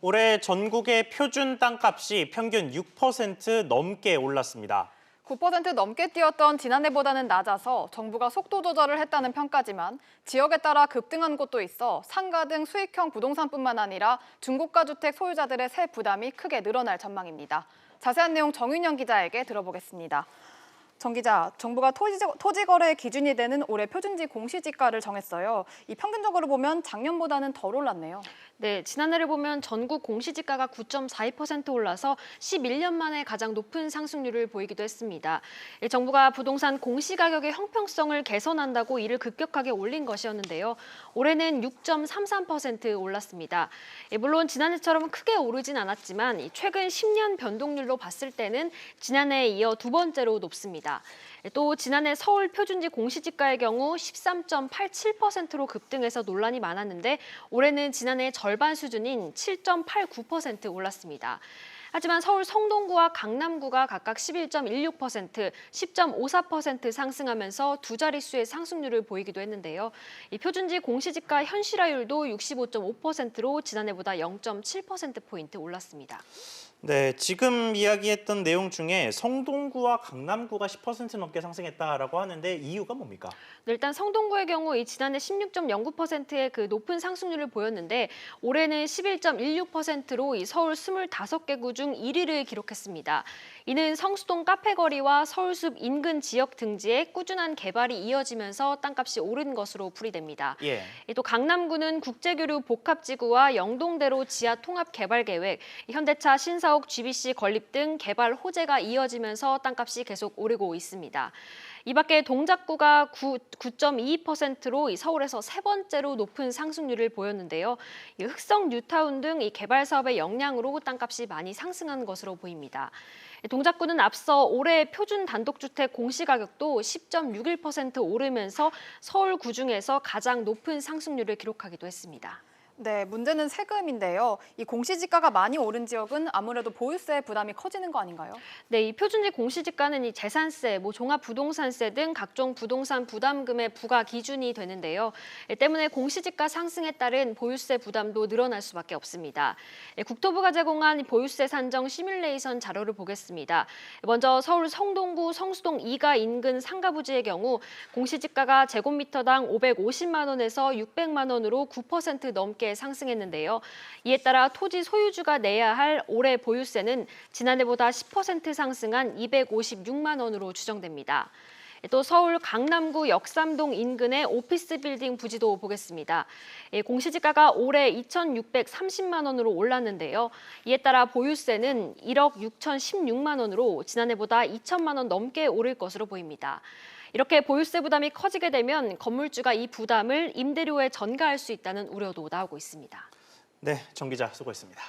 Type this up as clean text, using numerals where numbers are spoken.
올해 전국의 표준 땅값이 평균 6% 넘게 올랐습니다. 9% 넘게 뛰었던 지난해보다는 낮아서 정부가 속도 조절을 했다는 평가지만 지역에 따라 급등한 곳도 있어 상가 등 수익형 부동산뿐만 아니라 중고가 주택 소유자들의 세 부담이 크게 늘어날 전망입니다. 자세한 내용 정윤영 기자에게 들어보겠습니다. 정 기자, 정부가 토지 거래 기준이 되는 올해 표준지 공시지가를 정했어요. 이 평균적으로 보면 작년보다는 덜 올랐네요. 네, 지난해를 보면 전국 공시지가가 9.42% 올라서 11년 만에 가장 높은 상승률을 보이기도 했습니다. 정부가 부동산 공시가격의 형평성을 개선한다고 이를 급격하게 올린 것이었는데요. 올해는 6.33% 올랐습니다. 물론 지난해처럼 크게 오르진 않았지만 최근 10년 변동률로 봤을 때는 지난해에 이어 두 번째로 높습니다. 또 지난해 서울 표준지 공시지가의 경우 13.87%로 급등해서 논란이 많았는데 올해는 지난해 절반 수준인 7.89% 올랐습니다. 하지만 서울 성동구와 강남구가 각각 11.16%, 10.54% 상승하면서 두 자릿수의 상승률을 보이기도 했는데요. 이 표준지 공시지가 현실화율도 65.5%로 지난해보다 0.7%포인트 올랐습니다. 네, 지금 이야기했던 내용 중에 성동구와 강남구가 10% 넘게 상승했다라고 하는데 이유가 뭡니까? 네, 일단 성동구의 경우 이 지난해 16.09%의 그 높은 상승률을 보였는데 올해는 11.16%로 이 서울 25개 구 중 1위를 기록했습니다. 이는 성수동 카페거리와 서울숲 인근 지역 등지의 꾸준한 개발이 이어지면서 땅값이 오른 것으로 풀이됩니다. 예. 또 강남구는 국제교류 복합지구와 영동대로 지하 통합 개발 계획, 현대차 신사옥 GBC 건립 등 개발 호재가 이어지면서 땅값이 계속 오르고 있습니다. 이 밖에 동작구가 9.22%로 서울에서 세 번째로 높은 상승률을 보였는데요. 흑성 뉴타운 등 이 개발 사업의 영향으로 땅값이 많이 상승한 것으로 보입니다. 동작구는 앞서 올해 표준 단독주택 공시가격도 10.61% 오르면서 서울구 중에서 가장 높은 상승률을 기록하기도 했습니다. 네, 문제는 세금인데요. 이 공시지가가 많이 오른 지역은 아무래도 보유세 부담이 커지는 거 아닌가요? 네, 이 표준지 공시지가는 이 재산세, 종합부동산세 등 각종 부동산 부담금의 부과 기준이 되는데요. 때문에 공시지가 상승에 따른 보유세 부담도 늘어날 수밖에 없습니다. 국토부가 제공한 보유세 산정 시뮬레이션 자료를 보겠습니다. 먼저 서울 성동구 성수동 2가 인근 상가부지의 경우 공시지가가 제곱미터당 550만 원에서 600만 원으로 9% 넘게 상승했는데요. 이에 따라 토지 소유주가 내야 할 올해 보유세는 지난해보다 10% 상승한 256만 원으로 추정됩니다. 또 서울 강남구 역삼동 인근의 오피스 빌딩 부지도 보겠습니다. 공시지가가 올해 2,630만 원으로 올랐는데요. 이에 따라 보유세는 1억 6,016만 원으로 지난해보다 2천만 원 넘게 오를 것으로 보입니다. 이렇게 보유세 부담이 커지게 되면 건물주가 이 부담을 임대료에 전가할 수 있다는 우려도 나오고 있습니다. 네, 정 기자 수고했습니다.